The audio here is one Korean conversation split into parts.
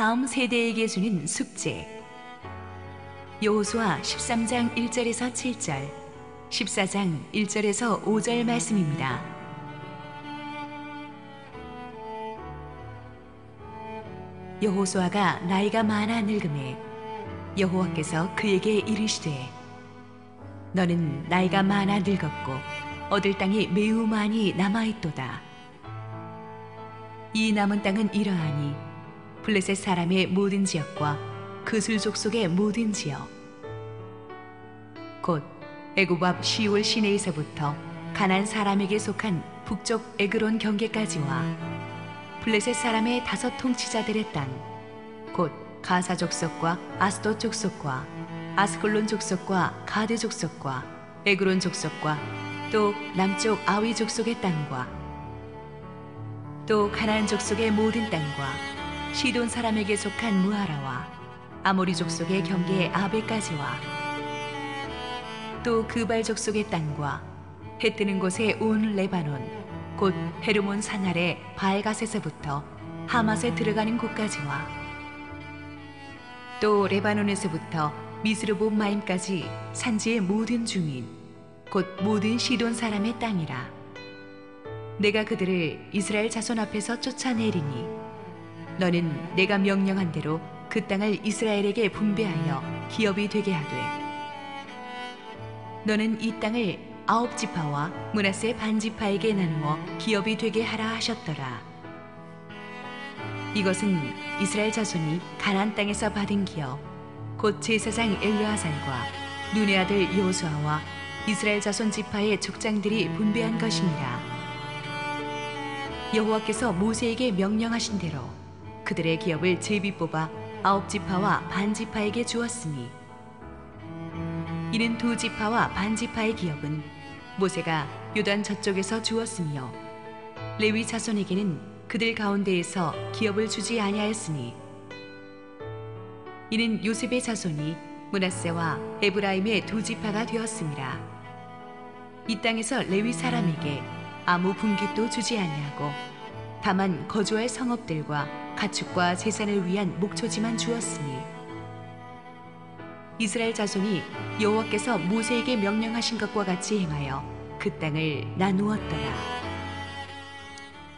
다음 세대에게 주는 숙제. 여호수아 13장 1절에서 7절, 14장 1절에서 5절 말씀입니다. 여호수아가 나이가 많아 늙음에 여호와께서 그에게 이르시되, 너는 나이가 많아 늙었고 얻을 땅이 매우 많이 남아있도다. 이 남은 땅은 이러하니 블레셋 사람의 모든 지역과 그술 족속의 모든 지역, 곧 애굽 앞 시올 시내에서부터 가나안 사람에게 속한 북쪽 에그론 경계까지와 블레셋 사람의 5 통치자들의 땅, 곧 가사 족속과 아스돗 족속과 아스글론 족속과 가드 족속과 에그론 족속과 또 남쪽 아위 족속의 땅과 또 가나안 족속의 모든 땅과 시돈 사람에게 속한 무하라와 아모리 족속의 경계 아베까지와 또 그발 족속의 땅과 해 뜨는 곳의 온 레바논, 곧 헤르몬 산 아래 바알갓에서부터 하맛에 들어가는 곳까지와 또 레바논에서부터 미스르봇 마임까지 산지의 모든 주민, 곧 모든 시돈 사람의 땅이라. 내가 그들을 이스라엘 자손 앞에서 쫓아내리니 너는 내가 명령한 대로 그 땅을 이스라엘에게 분배하여 기업이 되게 하되, 너는 이 땅을 9지파와 므낫세 반지파에게 나누어 기업이 되게 하라 하셨더라. 이것은 이스라엘 자손이 가나안 땅에서 받은 기업, 곧 제사장 엘르아살과 눈의 아들 여호수아와 이스라엘 자손 지파의 족장들이 분배한 것이니라. 여호와께서 모세에게 명령하신 대로 그들의 기업을 제비 뽑아 9지파와 반지파에게 주었으니, 이는 2지파와 반지파의 기업은 모세가 요단 저쪽에서 주었으며 레위 자손에게는 그들 가운데에서 기업을 주지 아니하였으니, 이는 요셉의 자손이 므낫세와 에브라임의 2지파가 되었음이라. 이 땅에서 레위 사람에게 아무 분깃도 주지 아니하고 다만 거주할 성읍들과 가축과 제산을 위한 목초지만 주었으니, 이스라엘 자손이 여호와께서 모세에게 명령하신 것과 같이 행하여 그 땅을 나누었더라.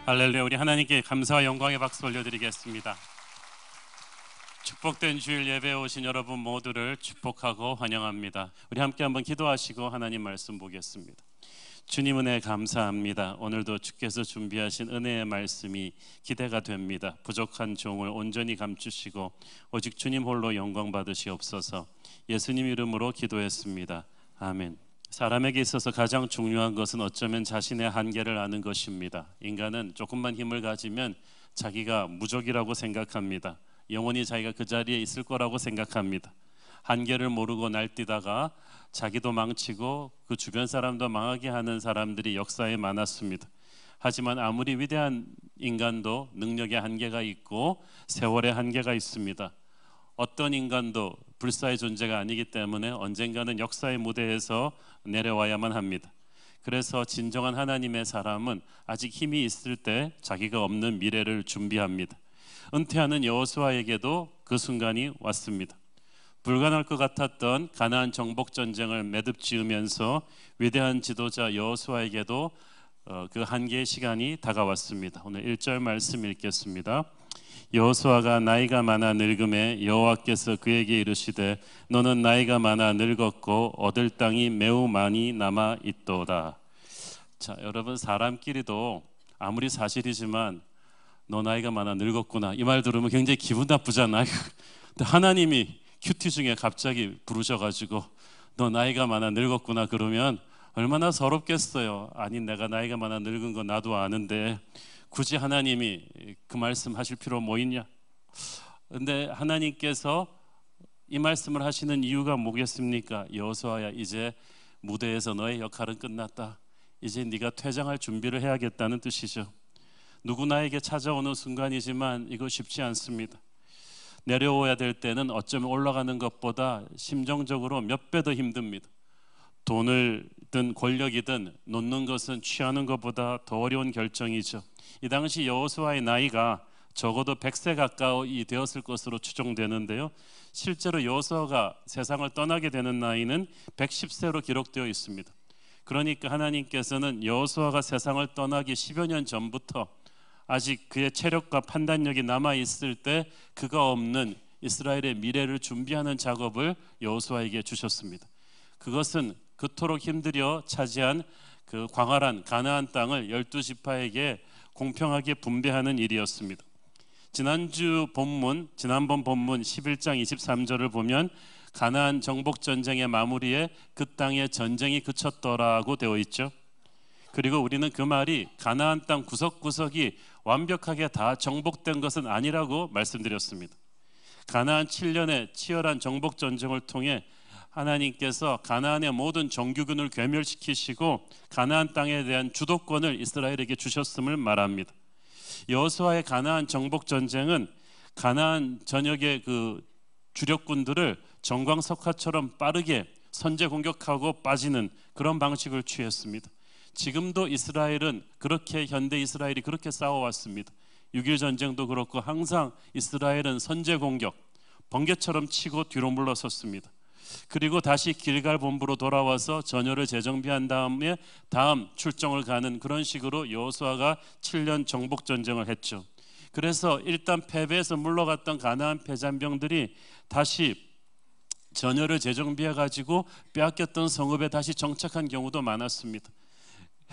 할렐루야. 우리 하나님께 감사와 영광의 박수 올려드리겠습니다. 축복된 주일 예배에 오신 여러분 모두를 축복하고 환영합니다. 우리 함께 한번 기도하시고 하나님 말씀 보겠습니다. 주님 은혜 감사합니다. 오늘도 주께서 준비하신 은혜의 말씀이 기대가 됩니다. 부족한 종을 온전히 감추시고 오직 주님 홀로 영광 받으시옵소서. 예수님 이름으로 기도했습니다. 아멘. 사람에게 있어서 가장 중요한 것은 어쩌면 자신의 한계를 아는 것입니다. 인간은 조금만 힘을 가지면 자기가 무적이라고 생각합니다. 영원히 자기가 그 자리에 있을 거라고 생각합니다. 한계를 모르고 날뛰다가 자기도 망치고 그 주변 사람도 망하게 하는 사람들이 역사에 많았습니다. 하지만 아무리 위대한 인간도 능력의 한계가 있고 세월의 한계가 있습니다. 어떤 인간도 불사의 존재가 아니기 때문에 언젠가는 역사의 무대에서 내려와야만 합니다. 그래서 진정한 하나님의 사람은 아직 힘이 있을 때 자기가 없는 미래를 준비합니다. 은퇴하는 여호수아에게도 그 순간이 왔습니다. 불가능할 것 같았던 가나안 정복 전쟁을 매듭 지으면서 위대한 지도자 여호수아에게도 그 한계의 시간이 다가왔습니다. 오늘 1절 말씀 읽겠습니다. 여호수아가 나이가 많아 늙음에 여호와께서 그에게 이르시되, 너는 나이가 많아 늙었고 얻을 땅이 매우 많이 남아 있도다. 자, 여러분, 사람끼리도 아무리 사실이지만 너 나이가 많아 늙었구나 이 말 들으면 굉장히 기분 나쁘잖아요. 근데 하나님이 큐티 중에 갑자기 부르셔가지고 너 나이가 많아 늙었구나 그러면 얼마나 서럽겠어요. 아니, 내가 나이가 많아 늙은 거 나도 아는데 굳이 하나님이 그 말씀 하실 필요 뭐 있냐? 근데 하나님께서 이 말씀을 하시는 이유가 뭐겠습니까? 여호수아야, 이제 무대에서 너의 역할은 끝났다. 이제 네가 퇴장할 준비를 해야겠다는 뜻이죠. 누구나에게 찾아오는 순간이지만 이거 쉽지 않습니다. 내려오야 될 때는 어쩌면 올라가는 것보다 심정적으로 몇 배 더 힘듭니다. 돈을든 권력이든 놓는 것은 취하는 것보다 더 어려운 결정이죠. 이 당시 여호수아의 나이가 적어도 100세 가까이 되었을 것으로 추정되는데요. 실제로 여호수아가 세상을 떠나게 되는 나이는 110세로 기록되어 있습니다. 그러니까 하나님께서는 여호수아가 세상을 떠나기 10여 년 전부터 아직 그의 체력과 판단력이 남아 있을 때 그가 없는 이스라엘의 미래를 준비하는 작업을 여호수아에게 주셨습니다. 그것은 그토록 힘들여 차지한 그 광활한 가나안 땅을 12지파에게 공평하게 분배하는 일이었습니다. 지난번 본문 11장 23절을 보면 가나안 정복 전쟁의 마무리에 그 땅에 전쟁이 그쳤더라고 되어 있죠. 그리고 우리는 그 말이 가나안 땅 구석구석이 완벽하게 다 정복된 것은 아니라고 말씀드렸습니다. 가나안 7년의 치열한 정복 전쟁을 통해 하나님께서 가나안의 모든 정규군을 괴멸시키시고 가나안 땅에 대한 주도권을 이스라엘에게 주셨음을 말합니다. 여호수아의 가나안 정복 전쟁은 가나안 전역의 그 주력군들을 정광석화처럼 빠르게 선제 공격하고 빠지는 그런 방식을 취했습니다. 지금도 이스라엘은 그렇게 현대 이스라엘이 그렇게 싸워왔습니다. 6.1 전쟁도 그렇고 항상 이스라엘은 선제 공격, 번개처럼 치고 뒤로 물러섰습니다. 그리고 다시 길갈 본부로 돌아와서 전열을 재정비한 다음에 다음 출정을 가는 그런 식으로 여호수아가 7년 정복 전쟁을 했죠. 그래서 일단 패배해서 물러갔던 가나안 패잔병들이 다시 전열을 재정비해 가지고 빼앗겼던 성읍에 다시 정착한 경우도 많았습니다.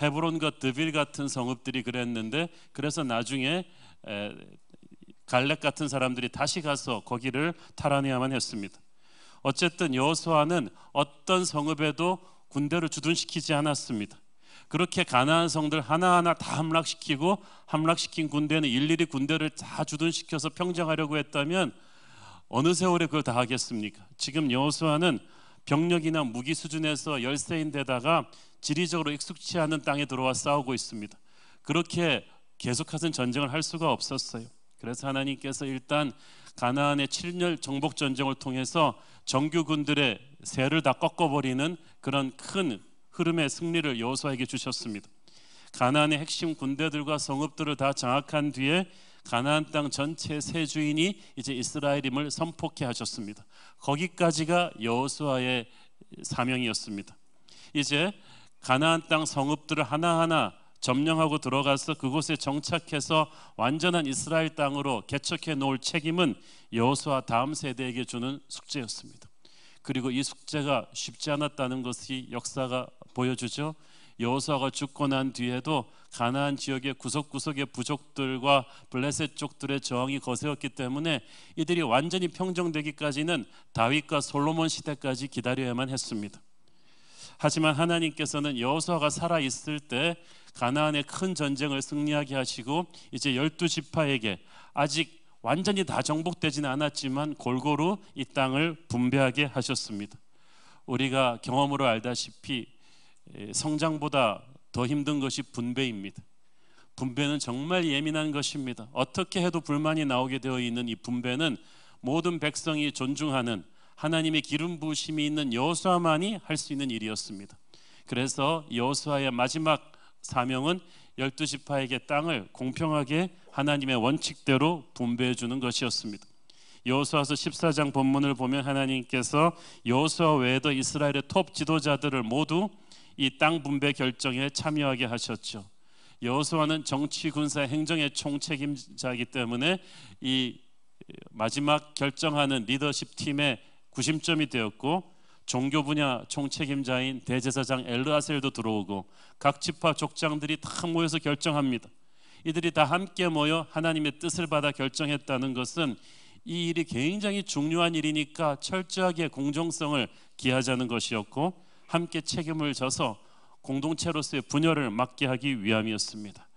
헤브론과 드빌 같은 성읍들이 그랬는데 그래서 나중에 갈렙 같은 사람들이 다시 가서 거기를 탈환해야만 했습니다. 어쨌든 여호수아는 어떤 성읍에도 군대를 주둔시키지 않았습니다. 그렇게 가나안 성들 하나하나 다 함락시키고 함락시킨 군대는 일일이 군대를 다 주둔시켜서 평정하려고 했다면 어느 세월에 그걸 다 하겠습니까? 지금 여호수아는 병력이나 무기 수준에서 열세인데다가 지리적으로 익숙치 않은 땅에 들어와 싸우고 있습니다. 그렇게 계속해서 전쟁을 할 수가 없었어요. 그래서 하나님께서 일단 가나안의 7년 정복 전쟁을 통해서 정규군들의 세를 다 꺾어버리는 그런 큰 흐름의 승리를 여호수아에게 주셨습니다. 가나안의 핵심 군대들과 성읍들을 다 장악한 뒤에 가나안 땅 전체 세 주인이 이제 이스라엘임을 선포케 하셨습니다. 거기까지가 여호수아의 사명이었습니다. 이제 가나안 땅 성읍들을 하나하나 점령하고 들어가서 그곳에 정착해서 완전한 이스라엘 땅으로 개척해 놓을 책임은 여호수아 다음 세대에게 주는 숙제였습니다. 그리고 이 숙제가 쉽지 않았다는 것이 역사가 보여주죠. 여호수아가 죽고 난 뒤에도 가나안 지역의 구석구석의 부족들과 블레셋 족들의 저항이 거세었기 때문에 이들이 완전히 평정되기까지는 다윗과 솔로몬 시대까지 기다려야만 했습니다. 하지만 하나님께서는 여호수아가 살아 있을 때 가나안의 큰 전쟁을 승리하게 하시고 이제 12지파에게 아직 완전히 다 정복되지는 않았지만 골고루 이 땅을 분배하게 하셨습니다. 우리가 경험으로 알다시피 성장보다 더 힘든 것이 분배입니다. 분배는 정말 예민한 것입니다. 어떻게 해도 불만이 나오게 되어 있는 이 분배는 모든 백성이 존중하는 하나님의 기름 부으심이 있는 여호수아만이 할 수 있는 일이었습니다. 그래서 여호수아의 마지막 사명은 12지파에게 땅을 공평하게 하나님의 원칙대로 분배해 주는 것이었습니다. 여호수아서 14장 본문을 보면 하나님께서 여호수아 외에도 이스라엘의 톱 지도자들을 모두 이 땅 분배 결정에 참여하게 하셨죠. 여호수아는 정치, 군사, 행정의 총책임자이기 때문에 이 마지막 결정하는 리더십 팀의 구심점이 되었고 종교 분야 총책임자인 대제사장 엘르아셀도 들어오고 각 지파 족장들이 다 모여서 결정합니다. 이들이 다 함께 모여 하나님의 뜻을 받아 결정했다는 것은 이 일이 굉장히 중요한 일이니까 철저하게 공정성을 기하자는 것이었고 함께 책임을 져서 공동체로서의 분열을 막게 하기 위함이었습니다.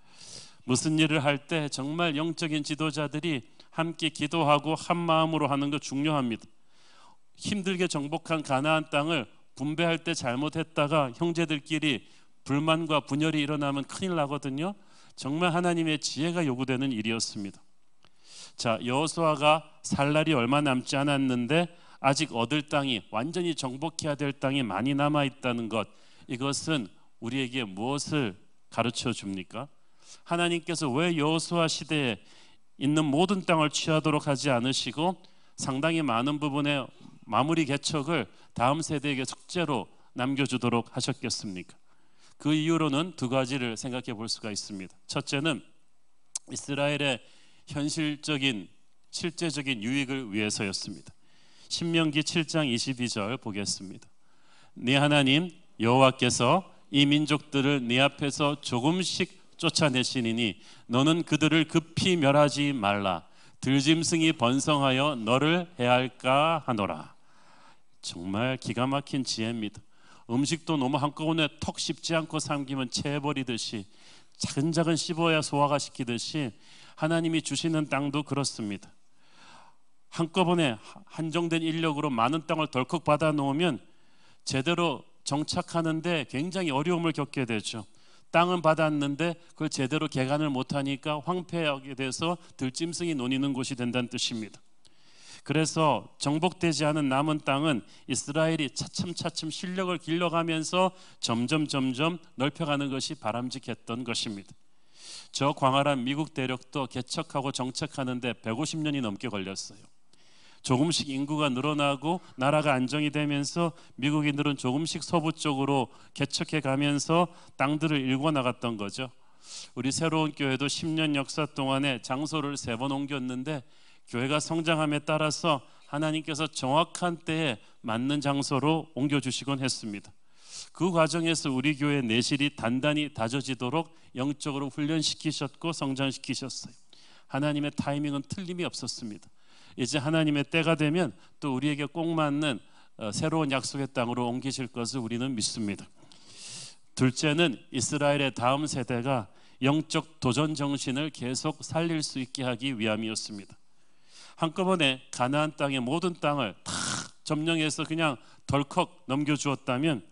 무슨 일을 할 때 정말 영적인 지도자들이 함께 기도하고 한 마음으로 하는 거 중요합니다. 힘들게 정복한 가나안 땅을 분배할 때 잘못했다가 형제들끼리 불만과 분열이 일어나면 큰일 나거든요. 정말 하나님의 지혜가 요구되는 일이었습니다. 자, 여호수아가 살 날이 얼마 남지 않았는데 아직 얻을 땅이 완전히 정복해야 될 땅이 많이 남아 있다는 것, 이것은 우리에게 무엇을 가르쳐 줍니까? 하나님께서 왜 여호수아 시대에 있는 모든 땅을 취하도록 하지 않으시고 상당히 많은 부분의 마무리 개척을 다음 세대에게 숙제로 남겨주도록 하셨겠습니까? 그 이유로는 두 가지를 생각해 볼 수가 있습니다. 첫째는 이스라엘의 현실적인 실제적인 유익을 위해서였습니다. 신명기 7장 22절 보겠습니다. 네 하나님 여호와께서 이 민족들을 네 앞에서 조금씩 쫓아내시니니 너는 그들을 급히 멸하지 말라. 들짐승이 번성하여 너를 해할까 하노라. 정말 기가 막힌 지혜입니다. 음식도 너무 한꺼번에 턱 씹지 않고 삼키면 채버리듯이 차근차근 씹어야 소화가 시키듯이 하나님이 주시는 땅도 그렇습니다. 한꺼번에 한정된 인력으로 많은 땅을 덜컥 받아 놓으면 제대로 정착하는데 굉장히 어려움을 겪게 되죠. 땅은 받았는데 그걸 제대로 개간을 못하니까 황폐하게 돼서 들짐승이 노니는 곳이 된다는 뜻입니다. 그래서 정복되지 않은 남은 땅은 이스라엘이 차츰차츰 실력을 길러가면서 점점 넓혀가는 것이 바람직했던 것입니다. 저 광활한 미국 대륙도 개척하고 정착하는데 150년이 넘게 걸렸어요. 조금씩 인구가 늘어나고 나라가 안정이 되면서 미국인들은 조금씩 서부 쪽으로 개척해 가면서 땅들을 일궈 나갔던 거죠. 우리 새로운 교회도 10년 역사 동안에 장소를 3번 옮겼는데 교회가 성장함에 따라서 하나님께서 정확한 때에 맞는 장소로 옮겨주시곤 했습니다. 그 과정에서 우리 교회 내실이 단단히 다져지도록 영적으로 훈련시키셨고 성장시키셨어요. 하나님의 타이밍은 틀림이 없었습니다. 이제 하나님의 때가 되면 또 우리에게 꼭 맞는 새로운 약속의 땅으로 옮기실 것을 우리는 믿습니다. 둘째는 이스라엘의 다음 세대가 영적 도전 정신을 계속 살릴 수 있게 하기 위함이었습니다. 한꺼번에 가나안 땅의 모든 땅을 다 점령해서 그냥 덜컥 넘겨주었다면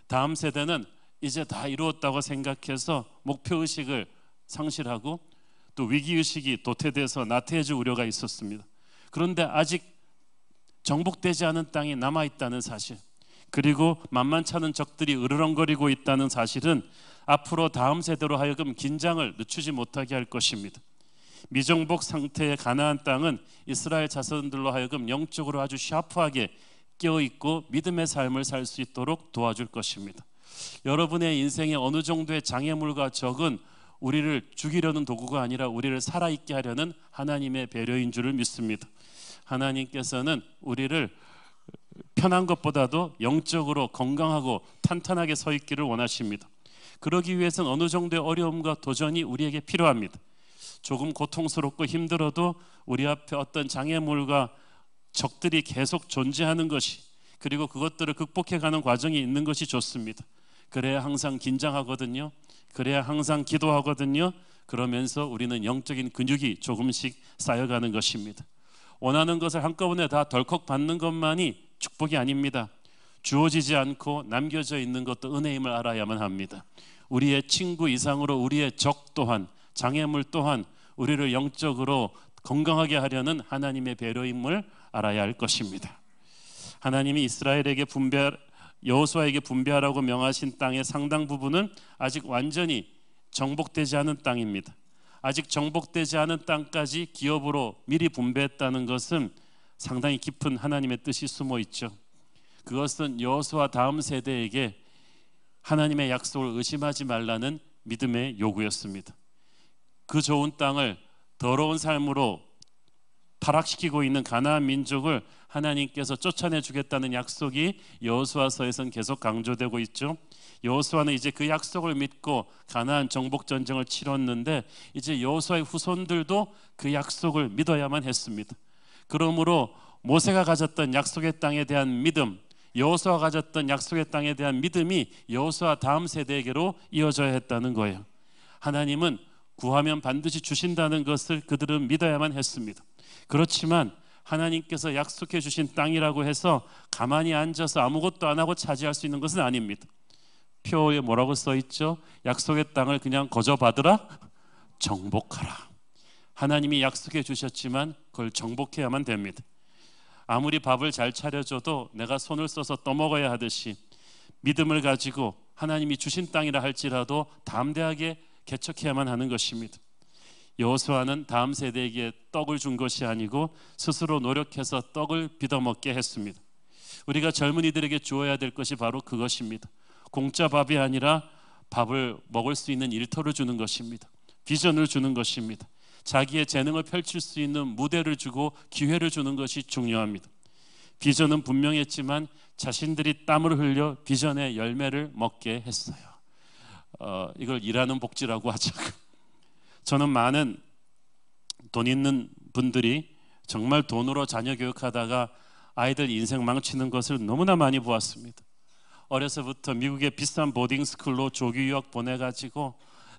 다음 세대는 이제 다 이루었다고 생각해서 목표의식을 상실하고 또 위기의식이 도태돼서 나태해질 우려가 있었습니다. 그런데 아직 정복되지 않은 땅이 남아있다는 사실, 그리고 만만찮은 적들이 으르렁거리고 있다는 사실은 앞으로 다음 세대로 하여금 긴장을 늦추지 못하게 할 것입니다. 미정복 상태의 가나안 땅은 이스라엘 자손들로 하여금 영적으로 아주 샤프하게 깨어있고 믿음의 삶을 살 수 있도록 도와줄 것입니다. 여러분의 인생에 어느 정도의 장애물과 적은 우리를 죽이려는 도구가 아니라 우리를 살아있게 하려는 하나님의 배려인 줄을 믿습니다. 하나님께서는 우리를 편한 것보다도 영적으로 건강하고 탄탄하게 서 있기를 원하십니다. 그러기 위해서는 어느 정도의 어려움과 도전이 우리에게 필요합니다. 조금 고통스럽고 힘들어도 우리 앞에 어떤 장애물과 적들이 계속 존재하는 것이, 그리고 그것들을 극복해가는 과정이 있는 것이 좋습니다. 그래야 항상 긴장하거든요. 그래야 항상 기도하거든요. 그러면서 우리는 영적인 근육이 조금씩 쌓여가는 것입니다. 원하는 것을 한꺼번에 다 덜컥 받는 것만이 축복이 아닙니다. 주어지지 않고 남겨져 있는 것도 은혜임을 알아야만 합니다. 우리의 친구 이상으로 우리의 적 또한, 장애물 또한 우리를 영적으로 건강하게 하려는 하나님의 배려임을 알아야 할 것입니다. 하나님이 이스라엘에게 여호수아에게 분배하라고 명하신 땅의 상당 부분은 아직 완전히 정복되지 않은 땅입니다. 아직 정복되지 않은 땅까지 기업으로 미리 분배했다는 것은 상당히 깊은 하나님의 뜻이 숨어 있죠. 그것은 여호수아 다음 세대에게 하나님의 약속을 의심하지 말라는 믿음의 요구였습니다. 그 좋은 땅을 더러운 삶으로 타락시키고 있는 가나안 민족을 하나님께서 쫓아내 주겠다는 약속이 여호수아서에선 계속 강조되고 있죠. 여호수아는 이제 그 약속을 믿고 가나안 정복 전쟁을 치렀는데 이제 여호수아의 후손들도 그 약속을 믿어야만 했습니다. 그러므로 모세가 가졌던 약속의 땅에 대한 믿음, 여호수아가 가졌던 약속의 땅에 대한 믿음이 여호수아 다음 세대에게로 이어져야 했다는 거예요. 하나님은 구하면 반드시 주신다는 것을 그들은 믿어야만 했습니다. 그렇지만 하나님께서 약속해 주신 땅이라고 해서 가만히 앉아서 아무것도 안 하고 차지할 수 있는 것은 아닙니다. 표에 뭐라고 써 있죠? 약속의 땅을 그냥 거저 받으라? 정복하라. 하나님이 약속해 주셨지만 그걸 정복해야만 됩니다. 아무리 밥을 잘 차려줘도 내가 손을 써서 떠먹어야 하듯이 믿음을 가지고 하나님이 주신 땅이라 할지라도 담대하게 개척해야만 하는 것입니다. 여호수아는 다음 세대에게 떡을 준 것이 아니고 스스로 노력해서 떡을 빚어먹게 했습니다. 우리가 젊은이들에게 주어야 될 것이 바로 그것입니다. 공짜 밥이 아니라 밥을 먹을 수 있는 일터를 주는 것입니다. 비전을 주는 것입니다. 자기의 재능을 펼칠 수 있는 무대를 주고 기회를 주는 것이 중요합니다. 비전은 분명했지만 자신들이 땀을 흘려 비전의 열매를 먹게 했어요. 이걸 일하는 복지라고 하죠. 저는 많은 돈 있는 분들이 정말 돈으로 자녀 교육하다가 아이들 인생 망치는 것을 너무나 많이 보았습니다. 어려서부터 미국의 비싼 보딩스쿨로 조기 유학 보내가지고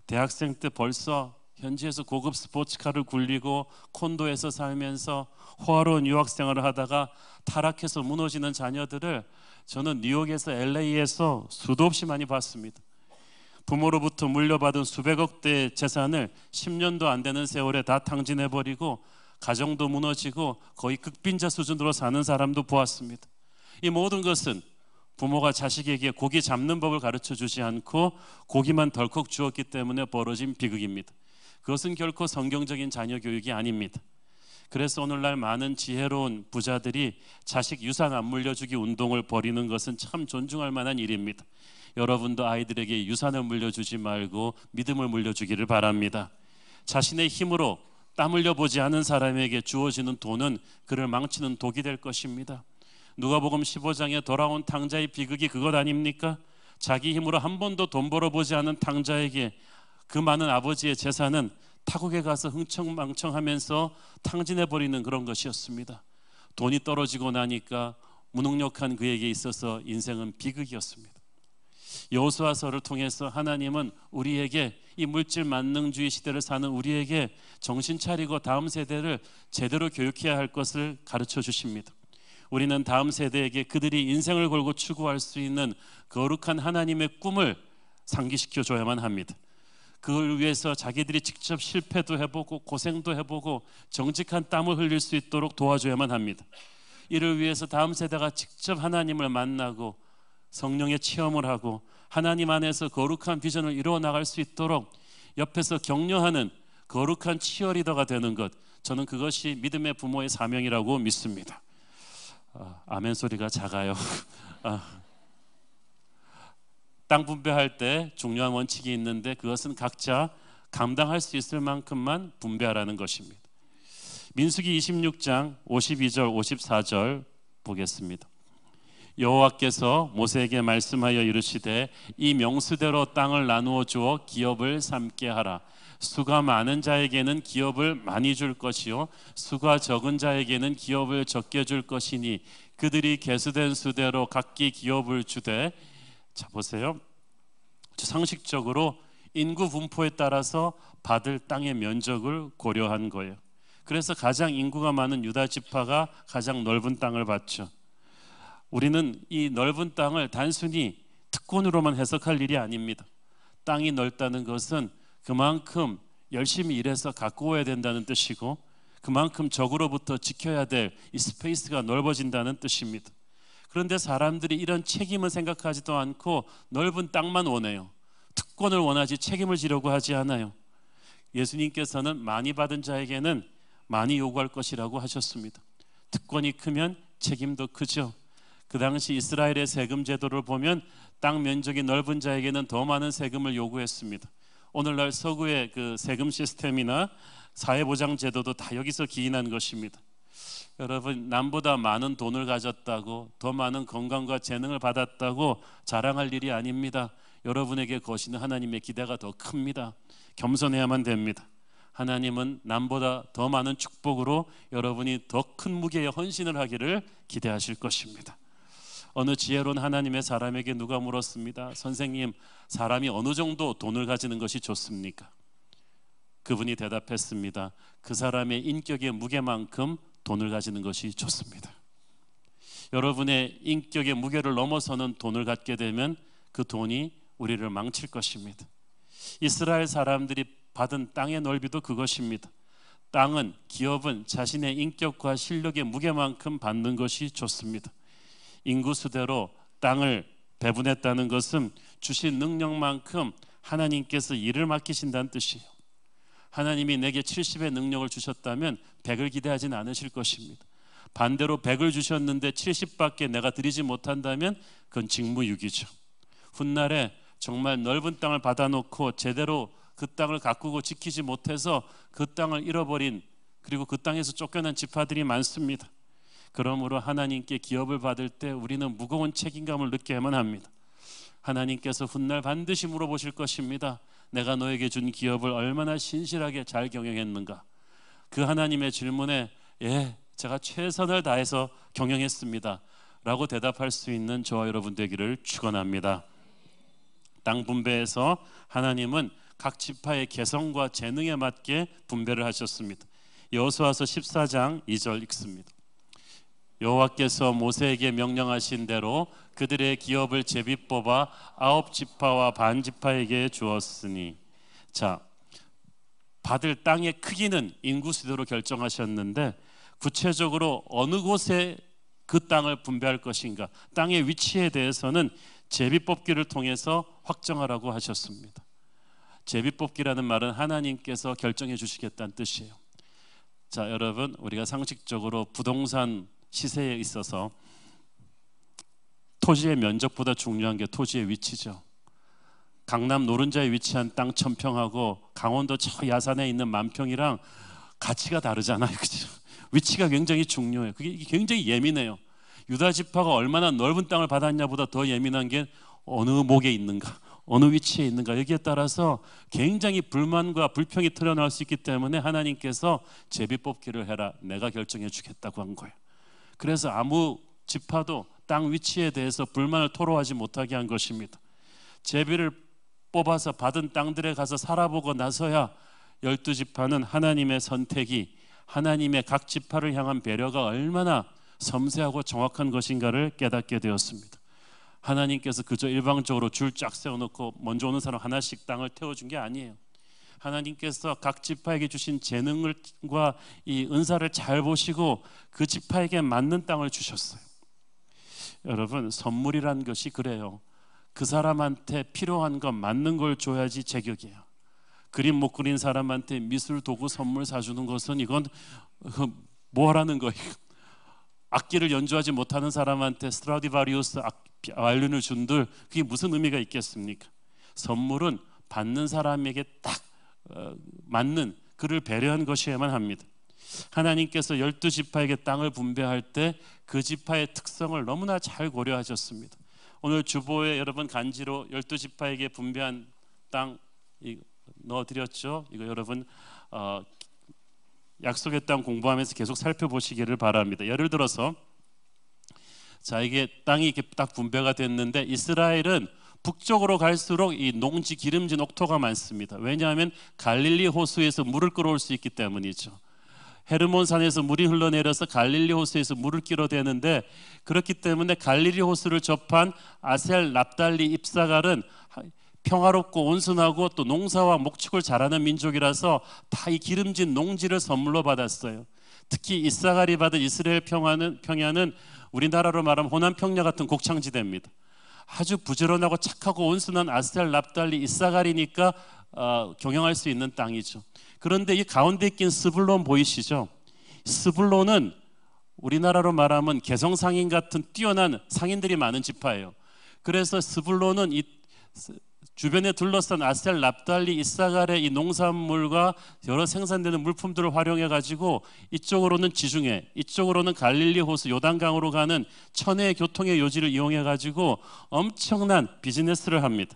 대학생 때 벌써 현지에서 고급 스포츠카를 굴리고 콘도에서 살면서 호화로운 유학생활을 하다가 타락해서 무너지는 자녀들을 저는 뉴욕에서 LA에서 수도 없이 많이 봤습니다. 부모로부터 물려받은 수백억 대의 재산을 10년도 안 되는 세월에 다 탕진해버리고 가정도 무너지고 거의 극빈자 수준으로 사는 사람도 보았습니다. 이 모든 것은 부모가 자식에게 고기 잡는 법을 가르쳐 주지 않고 고기만 덜컥 주었기 때문에 벌어진 비극입니다. 그것은 결코 성경적인 자녀 교육이 아닙니다. 그래서 오늘날 많은 지혜로운 부자들이 자식 유산 안 물려주기 운동을 벌이는 것은 참 존중할 만한 일입니다. 여러분도 아이들에게 유산을 물려주지 말고 믿음을 물려주기를 바랍니다. 자신의 힘으로 땀 흘려보지 않은 사람에게 주어지는 돈은 그를 망치는 독이 될 것입니다. 누가복음 15장에 돌아온 탕자의 비극이 그것 아닙니까? 자기 힘으로 한 번도 돈 벌어보지 않은 탕자에게 그 많은 아버지의 재산은 타국에 가서 흥청망청하면서 탕진해버리는 그런 것이었습니다. 돈이 떨어지고 나니까 무능력한 그에게 있어서 인생은 비극이었습니다. 여호수아서를 통해서 하나님은 우리에게 이 물질 만능주의 시대를 사는 우리에게 정신 차리고 다음 세대를 제대로 교육해야 할 것을 가르쳐 주십니다. 우리는 다음 세대에게 그들이 인생을 걸고 추구할 수 있는 거룩한 하나님의 꿈을 상기시켜 줘야만 합니다. 그걸 위해서 자기들이 직접 실패도 해보고 고생도 해보고 정직한 땀을 흘릴 수 있도록 도와줘야만 합니다. 이를 위해서 다음 세대가 직접 하나님을 만나고 성령의 체험을 하고 하나님 안에서 거룩한 비전을 이루어 나갈 수 있도록 옆에서 격려하는 거룩한 치어리더가 되는 것, 저는 그것이 믿음의 부모의 사명이라고 믿습니다. 아멘 소리가 작아요. 땅 분배할 때 중요한 원칙이 있는데 그것은 각자 감당할 수 있을 만큼만 분배하라는 것입니다. 민수기 26장 52절 54절 보겠습니다. 여호와께서 모세에게 말씀하여 이르시되 이 명수대로 땅을 나누어 주어 기업을 삼게 하라. 수가 많은 자에게는 기업을 많이 줄 것이요 수가 적은 자에게는 기업을 적게 줄 것이니 그들이 계수된 수대로 각기 기업을 주되. 자 보세요. 상식적으로 인구 분포에 따라서 받을 땅의 면적을 고려한 거예요. 그래서 가장 인구가 많은 유다 지파가 가장 넓은 땅을 받죠. 우리는 이 넓은 땅을 단순히 특권으로만 해석할 일이 아닙니다. 땅이 넓다는 것은 그만큼 열심히 일해서 갖고 와야 된다는 뜻이고 그만큼 적으로부터 지켜야 될 이 스페이스가 넓어진다는 뜻입니다. 그런데 사람들이 이런 책임을 생각하지도 않고 넓은 땅만 원해요. 특권을 원하지 책임을 지려고 하지 않아요. 예수님께서는 많이 받은 자에게는 많이 요구할 것이라고 하셨습니다. 특권이 크면 책임도 크죠. 그 당시 이스라엘의 세금 제도를 보면 땅 면적이 넓은 자에게는 더 많은 세금을 요구했습니다. 오늘날 서구의 그 세금 시스템이나 사회보장 제도도 다 여기서 기인한 것입니다. 여러분, 남보다 많은 돈을 가졌다고 더 많은 건강과 재능을 받았다고 자랑할 일이 아닙니다. 여러분에게 거시는 하나님의 기대가 더 큽니다. 겸손해야만 됩니다. 하나님은 남보다 더 많은 축복으로 여러분이 더 큰 무게에 헌신을 하기를 기대하실 것입니다. 어느 지혜로운 하나님의 사람에게 누가 물었습니다. 선생님, 사람이 어느 정도 돈을 가지는 것이 좋습니까? 그분이 대답했습니다. 그 사람의 인격의 무게만큼 돈을 가지는 것이 좋습니다. 여러분의 인격의 무게를 넘어서는 돈을 갖게 되면 그 돈이 우리를 망칠 것입니다. 이스라엘 사람들이 받은 땅의 넓이도 그것입니다. 땅은, 기업은 자신의 인격과 실력의 무게만큼 받는 것이 좋습니다. 인구수대로 땅을 배분했다는 것은 주신 능력만큼 하나님께서 일을 맡기신다는 뜻이에요. 하나님이 내게 70의 능력을 주셨다면 100을 기대하진 않으실 것입니다. 반대로 100을 주셨는데 70밖에 내가 드리지 못한다면 그건 직무유기죠. 훗날에 정말 넓은 땅을 받아놓고 제대로 그 땅을 가꾸고 지키지 못해서 그 땅을 잃어버린, 그리고 그 땅에서 쫓겨난 지파들이 많습니다. 그러므로 하나님께 기업을 받을 때 우리는 무거운 책임감을 느껴야만 합니다. 하나님께서 훗날 반드시 물어보실 것입니다. 내가 너에게 준 기업을 얼마나 신실하게 잘 경영했는가? 그 하나님의 질문에 예, 제가 최선을 다해서 경영했습니다 라고 대답할 수 있는 저와 여러분 되기를 축원합니다. 땅 분배에서 하나님은 각 지파의 개성과 재능에 맞게 분배를 하셨습니다. 여호수아서 14장 2절 읽습니다. 여호와께서 모세에게 명령하신 대로 그들의 기업을 제비 뽑아 9지파와 반 지파에게 주었으니. 자, 받을 땅의 크기는 인구 수대로 결정하셨는데 구체적으로 어느 곳에 그 땅을 분배할 것인가, 땅의 위치에 대해서는 제비 뽑기를 통해서 확정하라고 하셨습니다. 제비 뽑기라는 말은 하나님께서 결정해 주시겠다는 뜻이에요. 자, 여러분, 우리가 상식적으로 부동산 시세에 있어서 토지의 면적보다 중요한 게 토지의 위치죠. 강남 노른자에 위치한 땅 1000평하고 강원도 저 야산에 있는 10,000평이랑 가치가 다르잖아요. 그죠? 위치가 굉장히 중요해요. 그게 굉장히 예민해요. 유다 지파가 얼마나 넓은 땅을 받았냐보다 더 예민한 게 어느 목에 있는가, 어느 위치에 있는가, 여기에 따라서 굉장히 불만과 불평이 털어나올 수 있기 때문에 하나님께서 제비 뽑기를 해라, 내가 결정해 주겠다고 한 거예요. 그래서 아무 지파도 땅 위치에 대해서 불만을 토로하지 못하게 한 것입니다. 제비를 뽑아서 받은 땅들에 가서 살아보고 나서야 12지파는 하나님의 선택이, 하나님의 각 지파를 향한 배려가 얼마나 섬세하고 정확한 것인가를 깨닫게 되었습니다. 하나님께서 그저 일방적으로 줄 쫙 세워놓고 먼저 오는 사람 하나씩 땅을 태워준 게 아니에요. 하나님께서 각 지파에게 주신 재능과 이 은사를 잘 보시고 그 지파에게 맞는 땅을 주셨어요. 여러분, 선물이란 것이 그래요. 그 사람한테 필요한 것, 맞는 걸 줘야지 제격이에요. 그림 못 그린 사람한테 미술 도구 선물 사주는 것은 이건 뭐 하라는 거예요. 악기를 연주하지 못하는 사람한테 스트라디바리우스 바이올린을 준들, 그게 무슨 의미가 있겠습니까? 선물은 받는 사람에게 딱 맞는, 그를 배려한 것이어야만 합니다. 하나님께서 12지파에게 땅을 분배할 때 그 지파의 특성을 너무나 잘 고려하셨습니다. 오늘 주보에 여러분 간지로 12지파에게 분배한 땅 넣어드렸죠. 이거 여러분 약속의 땅 공부하면서 계속 살펴보시기를 바랍니다. 예를 들어서 자, 이게 땅이 이렇게 딱 분배가 됐는데 이스라엘은 북쪽으로 갈수록 이 농지 기름진 옥토가 많습니다. 왜냐하면 갈릴리 호수에서 물을 끌어올 수 있기 때문이죠. 헤르몬 산에서 물이 흘러내려서 갈릴리 호수에서 물을 끌어대는데, 그렇기 때문에 갈릴리 호수를 접한 아셀, 납달리, 입사갈은 평화롭고 온순하고 또 농사와 목축을 잘하는 민족이라서 다 이 기름진 농지를 선물로 받았어요. 특히 이사갈이 받은 이스라엘 평야는 우리나라로 말하면 호남 평야 같은 곡창지대입니다. 아주 부지런하고 착하고 온순한 아셀, 납달리, 이사갈이니까 경영할 수 있는 땅이죠. 그런데 이 가운데 낀 스불론 보이시죠? 스불론은 우리나라로 말하면 개성상인 같은 뛰어난 상인들이 많은 지파예요. 그래서 스불론은 이 주변에 둘러싼 아셀, 납달리, 이사갈의 이 농산물과 여러 생산되는 물품들을 활용해 가지고 이쪽으로는 지중해, 이쪽으로는 갈릴리 호수, 요단강으로 가는 천혜의 교통의 요지를 이용해 가지고 엄청난 비즈니스를 합니다.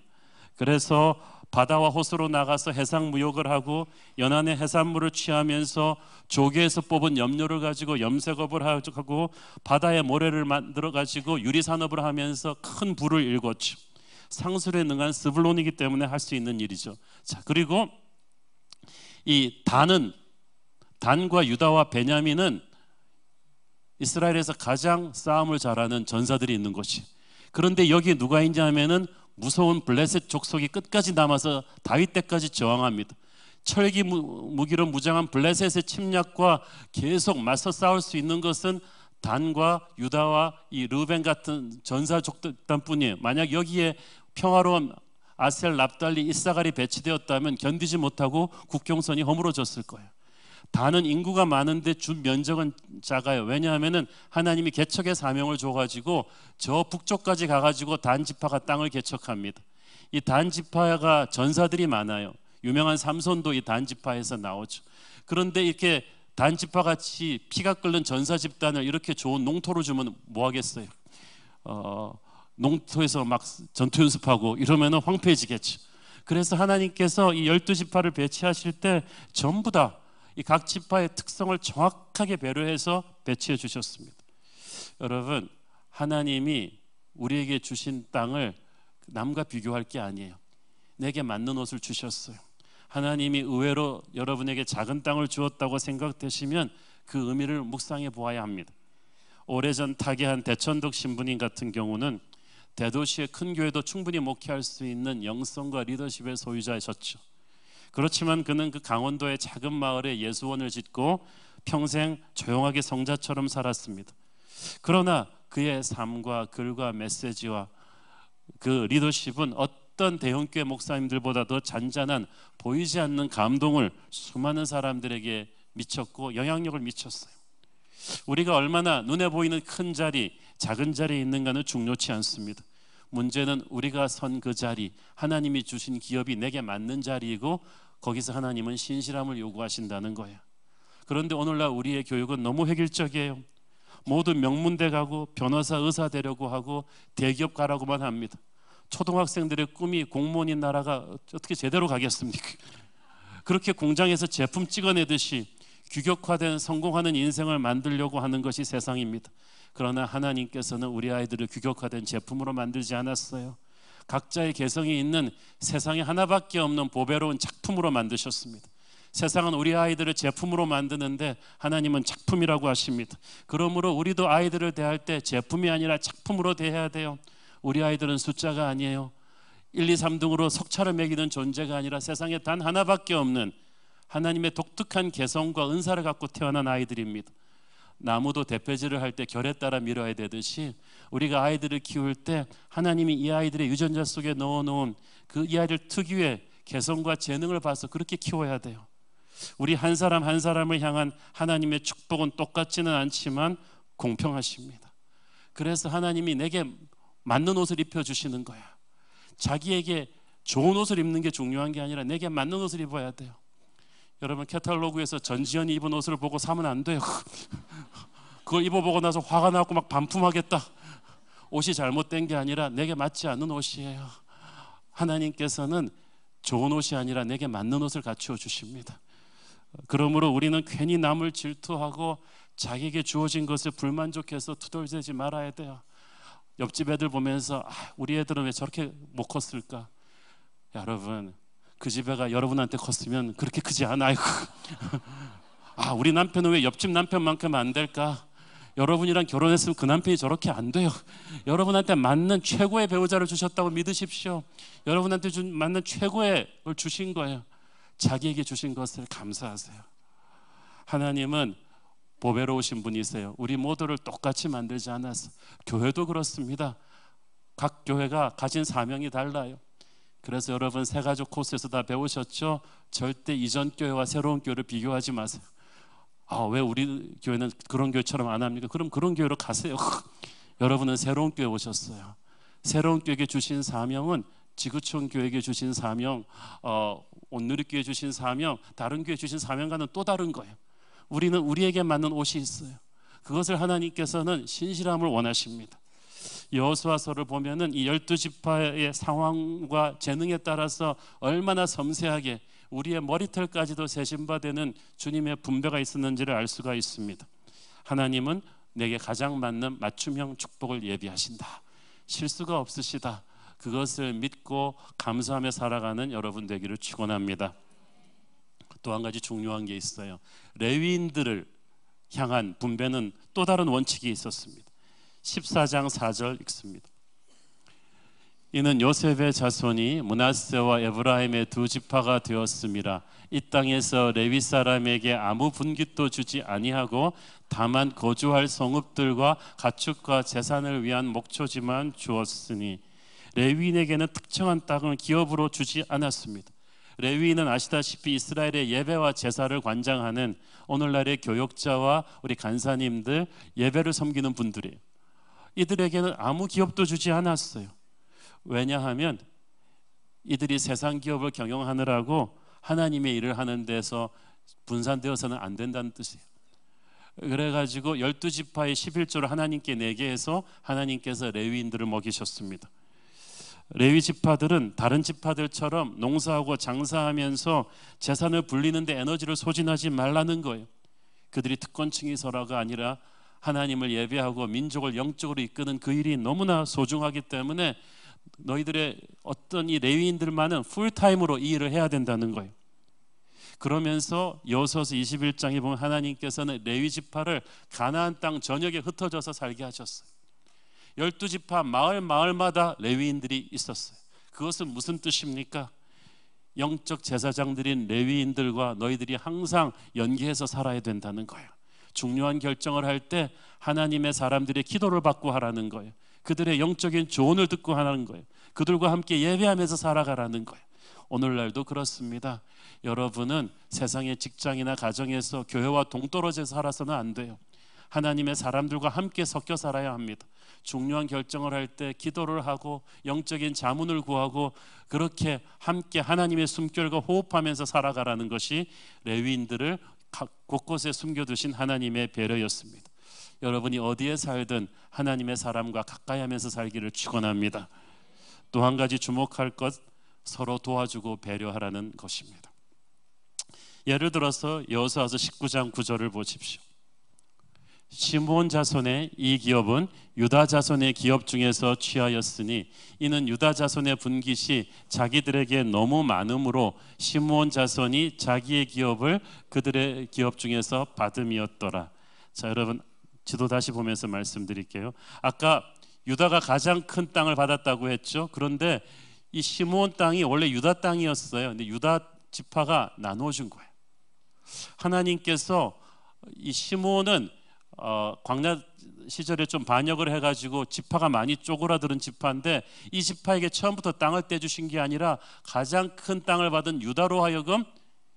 그래서 바다와 호수로 나가서 해상 무역을 하고 연안의 해산물을 취하면서 조개에서 뽑은 염료를 가지고 염색업을 하고 바다의 모래를 만들어 가지고 유리산업을 하면서 큰 부를 일궜죠. 상술에 능한 스불론이기 때문에 할 수 있는 일이죠. 자, 그리고 이 단과 유다와 베냐민은 이스라엘에서 가장 싸움을 잘하는 전사들이 있는 곳이. 그런데 여기에 누가 있냐면은 무서운 블레셋 족속이 끝까지 남아서 다윗 때까지 저항합니다. 철기 무기로 무장한 블레셋의 침략과 계속 맞서 싸울 수 있는 것은 단과 유다와 이 르벤 같은 전사족들뿐이에요. 만약 여기에 평화로운 아셀, 납달리, 이사갈이 배치되었다면 견디지 못하고 국경선이 허물어졌을 거예요. 다는 인구가 많은데 주 면적은 작아요. 왜냐하면은 하나님이 개척의 사명을 줘가지고 저 북쪽까지 가가지고 단 지파가 땅을 개척합니다. 이 단 지파가 전사들이 많아요. 유명한 삼손도 이 단 지파에서 나오죠. 그런데 이렇게 단 지파 같이 피가 끓는 전사 집단을 이렇게 좋은 농토로 주면 뭐 하겠어요? 농토에서 막 전투 연습하고 이러면은 황폐해지겠죠. 그래서 하나님께서 이 12지파를 배치하실 때 전부 다 이 각 지파의 특성을 정확하게 배려해서 배치해 주셨습니다. 여러분, 하나님이 우리에게 주신 땅을 남과 비교할 게 아니에요. 내게 맞는 옷을 주셨어요. 하나님이 의외로 여러분에게 작은 땅을 주었다고 생각되시면 그 의미를 묵상해 보아야 합니다. 오래전 타계한 대천덕 신부님 같은 경우는 대도시의 큰 교회도 충분히 목회할 수 있는 영성과 리더십의 소유자셨죠. 그렇지만 그는 그 강원도의 작은 마을에 예수원을 짓고 평생 조용하게 성자처럼 살았습니다. 그러나 그의 삶과 글과 메시지와 그 리더십은 어떤 대형교회 목사님들보다 더 잔잔한 보이지 않는 감동을 수많은 사람들에게 미쳤고 영향력을 미쳤어요. 우리가 얼마나 눈에 보이는 큰 자리, 작은 자리에 있는가는 중요치 않습니다. 문제는 우리가 선 그 자리, 하나님이 주신 기업이 내게 맞는 자리이고 거기서 하나님은 신실함을 요구하신다는 거예요. 그런데 오늘날 우리의 교육은 너무 획일적이에요. 모두 명문대 가고 변호사, 의사 되려고 하고 대기업 가라고만 합니다. 초등학생들의 꿈이 공무원인 나라가 어떻게 제대로 가겠습니까? 그렇게 공장에서 제품 찍어내듯이 규격화된 성공하는 인생을 만들려고 하는 것이 세상입니다. 그러나 하나님께서는 우리 아이들을 규격화된 제품으로 만들지 않았어요. 각자의 개성이 있는 세상에 하나밖에 없는 보배로운 작품으로 만드셨습니다. 세상은 우리 아이들을 제품으로 만드는데 하나님은 작품이라고 하십니다. 그러므로 우리도 아이들을 대할 때 제품이 아니라 작품으로 대해야 돼요. 우리 아이들은 숫자가 아니에요. 1, 2, 3등으로 석차를 매기는 존재가 아니라 세상에 단 하나밖에 없는 하나님의 독특한 개성과 은사를 갖고 태어난 아이들입니다. 나무도 대패질을 할 때 결에 따라 밀어야 되듯이 우리가 아이들을 키울 때 하나님이 이 아이들의 유전자 속에 넣어놓은 그 이 아이들 특유의 개성과 재능을 봐서 그렇게 키워야 돼요. 우리 한 사람 한 사람을 향한 하나님의 축복은 똑같지는 않지만 공평하십니다. 그래서 하나님이 내게 맞는 옷을 입혀주시는 거야. 자기에게 좋은 옷을 입는 게 중요한 게 아니라 내게 맞는 옷을 입어야 돼요. 여러분, 캐탈로그에서 전지현이 입은 옷을 보고 사면 안 돼요. 그걸 입어보고 나서 화가 나고 막 반품하겠다. 옷이 잘못된 게 아니라 내게 맞지 않는 옷이에요. 하나님께서는 좋은 옷이 아니라 내게 맞는 옷을 갖추어 주십니다. 그러므로 우리는 괜히 남을 질투하고 자기에게 주어진 것을 불만족해서 투덜대지 말아야 돼요. 옆집 애들 보면서 우리 애들은 왜 저렇게 못 컸을까? 여러분, 그 집 애가 여러분한테 컸으면 그렇게 크지 않아요. 우리 남편은 왜 옆집 남편만큼 안 될까? 여러분이랑 결혼했으면 그 남편이 저렇게 안 돼요. 여러분한테 맞는 최고의 배우자를 주셨다고 믿으십시오. 여러분한테 맞는 최고의 걸 주신 거예요. 자기에게 주신 것을 감사하세요. 하나님은 보배로우신 분이세요. 우리 모두를 똑같이 만들지 않아서. 교회도 그렇습니다. 각 교회가 가진 사명이 달라요. 그래서 여러분 새가족 코스에서 다 배우셨죠? 절대 이전 교회와 새로운 교회를 비교하지 마세요. 왜 우리 교회는 그런 교회처럼 안 합니까? 그럼 그런 교회로 가세요. 여러분은 새로운 교회 오셨어요. 새로운 교회에게 주신 사명은 지구촌 교회에게 주신 사명, 온누리교회 주신 사명, 다른 교회 주신 사명과는 또 다른 거예요. 우리는 우리에게 맞는 옷이 있어요. 그것을 하나님께서는 신실함을 원하십니다. 여호수아서를 보면은 이 12지파의 상황과 재능에 따라서 얼마나 섬세하게 우리의 머리털까지도 세심받는 주님의 분배가 있었는지를 알 수가 있습니다. 하나님은 내게 가장 맞는 맞춤형 축복을 예비하신다. 실수가 없으시다. 그것을 믿고 감사하며 살아가는 여러분 되기를 축원합니다. 또 한 가지 중요한 게 있어요. 레위인들을 향한 분배는 또 다른 원칙이 있었습니다. 14장 4절 읽습니다. 이는 요셉의 자손이 므낫세와 에브라임의 두 지파가 되었음이라. 이 땅에서 레위 사람에게 아무 분깃도 주지 아니하고 다만 거주할 성읍들과 가축과 재산을 위한 목초지만 주었으니. 레위인에게는 특정한 땅을 기업으로 주지 않았습니다. 레위인은 아시다시피 이스라엘의 예배와 제사를 관장하는 오늘날의 교역자와 우리 간사님들, 예배를 섬기는 분들이에요. 이들에게는 아무 기업도 주지 않았어요. 왜냐하면 이들이 세상 기업을 경영하느라고 하나님의 일을 하는 데서 분산되어서는 안 된다는 뜻이에요. 그래가지고 12지파의 11조를 하나님께 내게 해서 하나님께서 레위인들을 먹이셨습니다. 레위 지파들은 다른 지파들처럼 농사하고 장사하면서 재산을 불리는데 에너지를 소진하지 말라는 거예요. 그들이 특권층이서라가 아니라 하나님을 예배하고 민족을 영적으로 이끄는 그 일이 너무나 소중하기 때문에 너희들의 어떤 이 레위인들만은 풀타임으로 이 일을 해야 된다는 거예요. 그러면서 여호수아서 21장에 보면 하나님께서는 레위 지파를 가나안 땅 전역에 흩어져서 살게 하셨어요. 12지파 마을마다 레위인들이 있었어요. 그것은 무슨 뜻입니까? 영적 제사장들인 레위인들과 너희들이 항상 연계해서 살아야 된다는 거예요. 중요한 결정을 할 때 하나님의 사람들의 기도를 받고 하라는 거예요. 그들의 영적인 조언을 듣고 하라는 거예요. 그들과 함께 예배하면서 살아가라는 거예요. 오늘날도 그렇습니다. 여러분은 세상의 직장이나 가정에서 교회와 동떨어져서 살아서는 안 돼요. 하나님의 사람들과 함께 섞여 살아야 합니다. 중요한 결정을 할 때 기도를 하고 영적인 자문을 구하고 그렇게 함께 하나님의 숨결과 호흡하면서 살아가라는 것이 레위인들을 곳곳에 숨겨두신 하나님의 배려였습니다. 여러분이 어디에 살든 하나님의 사람과 가까이 하면서 살기를 축원합니다. 또 한 가지 주목할 것, 서로 도와주고 배려하라는 것입니다. 예를 들어서 여호수아서 19장 9절을 보십시오. 시므온 자손의 이 기업은 유다 자손의 기업 중에서 취하였으니 이는 유다 자손의 분깃이 자기들에게 너무 많음으로 시므온 자손이 자기의 기업을 그들의 기업 중에서 받음이었더라. 자, 여러분 지도 다시 보면서 말씀드릴게요. 아까 유다가 가장 큰 땅을 받았다고 했죠. 그런데 이 시므온 땅이 원래 유다 땅이었어요. 근데 유다 지파가 나눠준 거예요. 하나님께서 이 시므온은 광야 시절에 좀 반역을 해가지고 지파가 많이 쪼그라드는 지파인데 이 지파에게 처음부터 땅을 떼주신 게 아니라 가장 큰 땅을 받은 유다로 하여금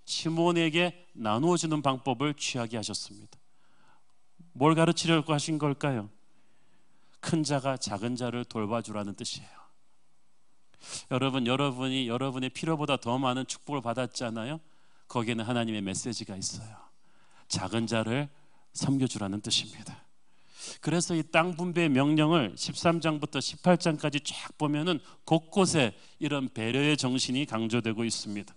시므온에게 나누어주는 방법을 취하게 하셨습니다. 뭘 가르치려고 하신 걸까요? 큰 자가 작은 자를 돌봐주라는 뜻이에요. 여러분이 여러분의 필요보다 더 많은 축복을 받았잖아요. 거기에는 하나님의 메시지가 있어요. 작은 자를 섬겨주라는 뜻입니다. 그래서 이 땅 분배의 명령을 13장부터 18장까지 쫙 보면은 곳곳에 이런 배려의 정신이 강조되고 있습니다.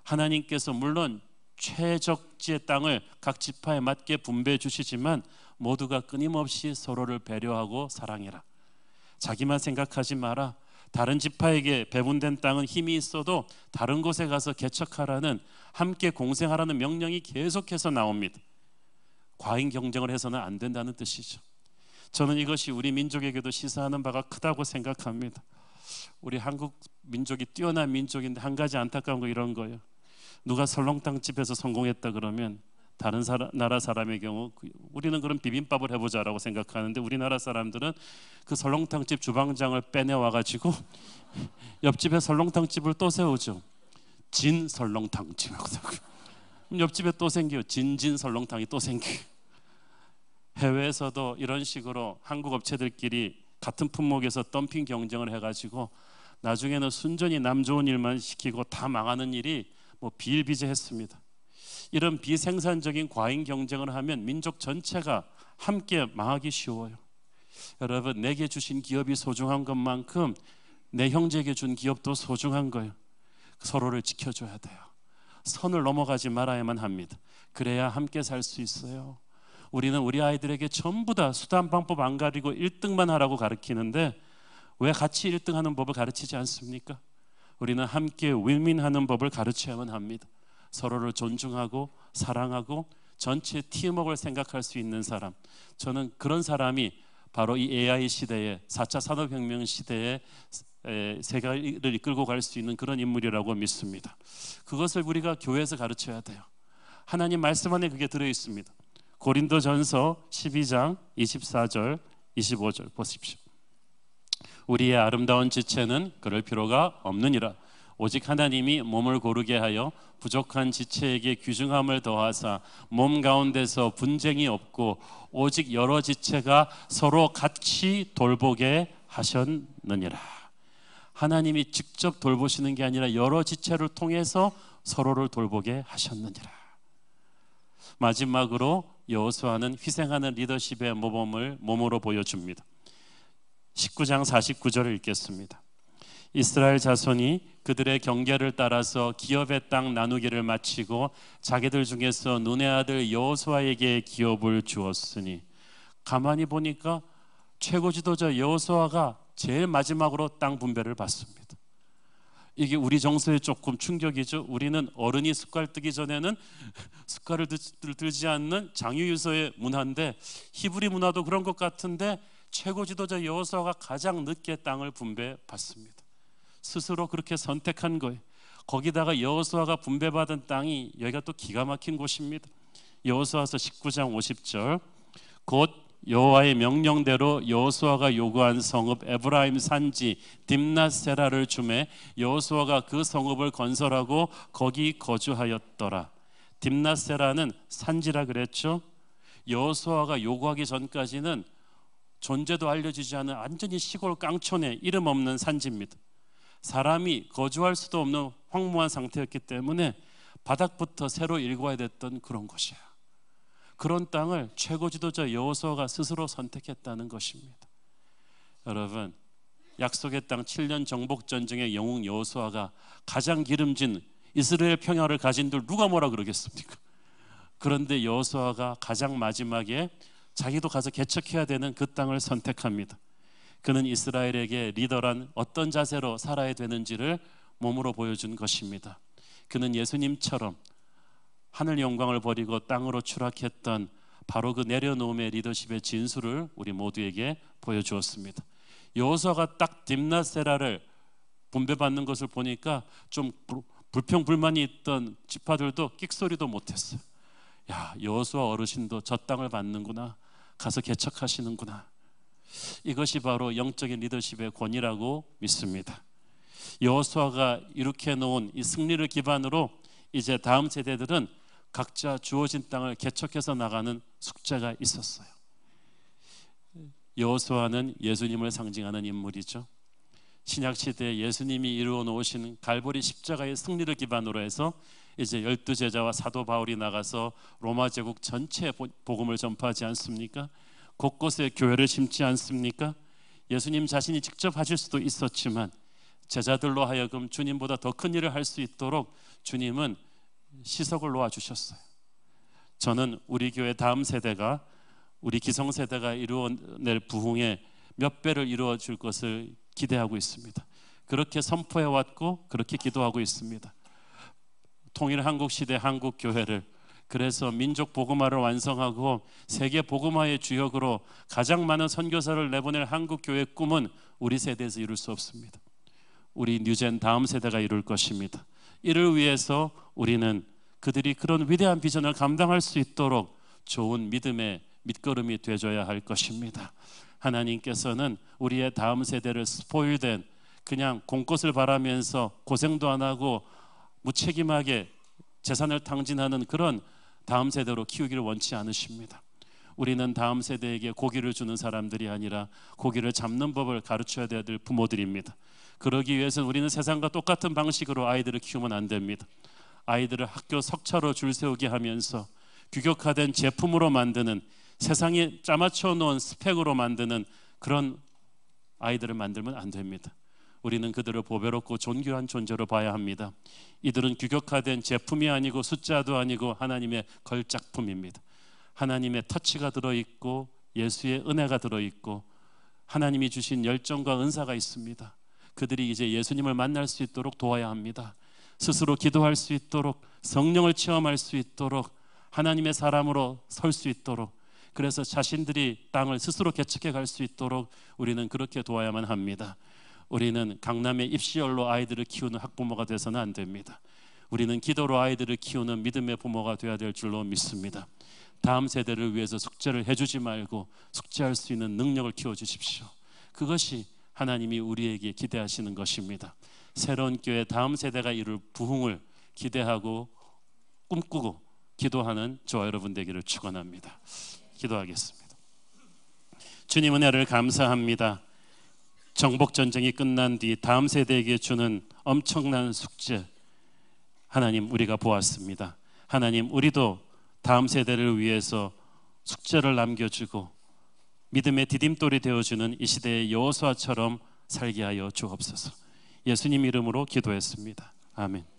하나님께서 물론 최적지의 땅을 각 지파에 맞게 분배해 주시지만 모두가 끊임없이 서로를 배려하고 사랑해라. 자기만 생각하지 마라. 다른 지파에게 배분된 땅은 힘이 있어도 다른 곳에 가서 개척하라는, 함께 공생하라는 명령이 계속해서 나옵니다. 과잉 경쟁을 해서는 안 된다는 뜻이죠. 저는 이것이 우리 민족에게도 시사하는 바가 크다고 생각합니다. 우리 한국 민족이 뛰어난 민족인데 한 가지 안타까운 거 이런 거예요. 누가 설렁탕 집에서 성공했다 그러면 다른 나라 사람의 경우 우리는 그런 비빔밥을 해보자라고 생각하는데 우리나라 사람들은 그 설렁탕집 주방장을 빼내와가지고 옆집에 설렁탕집을 또 세우죠. 진 설렁탕집. 옆집에 또 생겨요. 진진 설렁탕이 또 생겨요. 해외에서도 이런 식으로 한국 업체들끼리 같은 품목에서 덤핑 경쟁을 해가지고 나중에는 순전히 남 좋은 일만 시키고 다 망하는 일이 비일비재했습니다. 이런 비생산적인 과잉 경쟁을 하면 민족 전체가 함께 망하기 쉬워요. 여러분, 내게 주신 기업이 소중한 것만큼 내 형제에게 준 기업도 소중한 거예요. 서로를 지켜줘야 돼요. 선을 넘어가지 말아야만 합니다. 그래야 함께 살 수 있어요. 우리는 우리 아이들에게 전부 다 수단 방법 안 가리고 1등만 하라고 가르치는데 왜 같이 1등하는 법을 가르치지 않습니까? 우리는 함께 윈윈하는 법을 가르쳐야만 합니다. 서로를 존중하고 사랑하고 전체 팀워크를 생각할 수 있는 사람, 저는 그런 사람이 바로 이 AI 시대에 4차 산업혁명 시대에 세계를 이끌고 갈 수 있는 그런 인물이라고 믿습니다. 그것을 우리가 교회에서 가르쳐야 돼요. 하나님 말씀 안에 그게 들어있습니다. 고린도전서 12장 24절 25절 보십시오. 우리의 아름다운 지체는 그럴 필요가 없느니라. 오직 하나님이 몸을 고르게 하여 부족한 지체에게 귀중함을 더하사 몸 가운데서 분쟁이 없고 오직 여러 지체가 서로 같이 돌보게 하셨느니라. 하나님이 직접 돌보시는 게 아니라 여러 지체를 통해서 서로를 돌보게 하셨느니라. 마지막으로 여호수아는 희생하는 리더십의 모범을 몸으로 보여줍니다. 19장 49절을 읽겠습니다. 이스라엘 자손이 그들의 경계를 따라서 기업의 땅 나누기를 마치고 자기들 중에서 눈의 아들 여호수아에게 기업을 주었으니, 가만히 보니까 최고 지도자 여호수아가 제일 마지막으로 땅 분배를 받습니다. 이게 우리 정서에 조금 충격이죠. 우리는 어른이 숟갈 뜨기 전에는 숟갈을 들지 않는 장유유서의 문화인데, 히브리 문화도 그런 것 같은데 최고 지도자 여호수아가 가장 늦게 땅을 분배받습니다. 스스로 그렇게 선택한 거예요. 거기다가 여호수아가 분배받은 땅이 여기가 또 기가 막힌 곳입니다. 여호수아서 19장 50절, 곧 여호와의 명령대로 여호수아가 요구한 성읍 에브라임 산지 딥낫세라를 주매 여호수아가 그 성읍을 건설하고 거기 거주하였더라. 딥낫세라는 산지라 그랬죠. 여호수아가 요구하기 전까지는 존재도 알려지지 않은 완전히 시골 깡촌의 이름 없는 산지입니다. 사람이 거주할 수도 없는 황무한 상태였기 때문에 바닥부터 새로 일궈야 됐던 그런 곳이야. 그런 땅을 최고 지도자 여호수아가 스스로 선택했다는 것입니다. 여러분, 약속의 땅 7년 정복 전쟁의 영웅 여호수아가 가장 기름진 이스라엘 평야를 가진들 누가 뭐라 그러겠습니까? 그런데 여호수아가 가장 마지막에 자기도 가서 개척해야 되는 그 땅을 선택합니다. 그는 이스라엘에게 리더란 어떤 자세로 살아야 되는지를 몸으로 보여준 것입니다. 그는 예수님처럼 하늘 영광을 버리고 땅으로 추락했던 바로 그 내려놓음의 리더십의 진수를 우리 모두에게 보여주었습니다. 여호수아가 딱 딥낫세라를 분배받는 것을 보니까 좀 불평불만이 있던 지파들도 끽소리도 못했어요. 야, 여호수아 어르신도 저 땅을 받는구나, 가서 개척하시는구나. 이것이 바로 영적인 리더십의 권위라고 믿습니다. 여호수아가 이렇게 놓은 이 승리를 기반으로 이제 다음 세대들은 각자 주어진 땅을 개척해서 나가는 숙제가 있었어요. 여호수아는 예수님을 상징하는 인물이죠. 신약 시대에 예수님이 이루어 놓으신 갈보리 십자가의 승리를 기반으로 해서 이제 12제자와 사도 바울이 나가서 로마 제국 전체에 복음을 전파하지 않습니까? 곳곳에 교회를 심지 않습니까? 예수님 자신이 직접 하실 수도 있었지만 제자들로 하여금 주님보다 더 큰 일을 할 수 있도록 주님은 시석을 놓아주셨어요. 저는 우리 교회 다음 세대가, 우리 기성세대가 이루어낼 부흥의 몇 배를 이루어줄 것을 기대하고 있습니다. 그렇게 선포해왔고 그렇게 기도하고 있습니다. 통일 한국 시대 한국 교회를, 그래서 민족 복음화를 완성하고 세계 복음화의 주역으로 가장 많은 선교사를 내보낼 한국 교회의 꿈은 우리 세대에서 이룰 수 없습니다. 우리 뉴젠 다음 세대가 이룰 것입니다. 이를 위해서 우리는 그들이 그런 위대한 비전을 감당할 수 있도록 좋은 믿음의 밑거름이 되어줘야 할 것입니다. 하나님께서는 우리의 다음 세대를 스포일된, 그냥 공것을 바라면서 고생도 안 하고 무책임하게 재산을 탕진하는 그런 다음 세대로 키우기를 원치 않으십니다. 우리는 다음 세대에게 고기를 주는 사람들이 아니라 고기를 잡는 법을 가르쳐야 될 부모들입니다. 그러기 위해서는 우리는 세상과 똑같은 방식으로 아이들을 키우면 안 됩니다. 아이들을 학교 석차로 줄 세우게 하면서 규격화된 제품으로 만드는, 세상에 짜맞춰 놓은 스펙으로 만드는 그런 아이들을 만들면 안 됩니다. 우리는 그들을 보배롭고 존귀한 존재로 봐야 합니다. 이들은 규격화된 제품이 아니고 숫자도 아니고 하나님의 걸작품입니다. 하나님의 터치가 들어있고 예수의 은혜가 들어있고 하나님이 주신 열정과 은사가 있습니다. 그들이 이제 예수님을 만날 수 있도록 도와야 합니다. 스스로 기도할 수 있도록, 성령을 체험할 수 있도록, 하나님의 사람으로 설 수 있도록, 그래서 자신들이 땅을 스스로 개척해 갈 수 있도록 우리는 그렇게 도와야만 합니다. 우리는 강남의 입시열로 아이들을 키우는 학부모가 돼서는 안 됩니다. 우리는 기도로 아이들을 키우는 믿음의 부모가 되어야 될 줄로 믿습니다. 다음 세대를 위해서 숙제를 해주지 말고 숙제할 수 있는 능력을 키워주십시오. 그것이 하나님이 우리에게 기대하시는 것입니다. 새로운 교회 다음 세대가 이룰 부흥을 기대하고 꿈꾸고 기도하는 저와 여러분 되기를 축원합니다. 기도하겠습니다. 주님 은혜를 감사합니다. 정복 전쟁이 끝난 뒤 다음 세대에게 주는 엄청난 숙제, 하나님 우리가 보았습니다. 하나님 우리도 다음 세대를 위해서 숙제를 남겨주고 믿음의 디딤돌이 되어주는 이 시대의 여호수아처럼 살게 하여 주옵소서. 예수님 이름으로 기도했습니다. 아멘.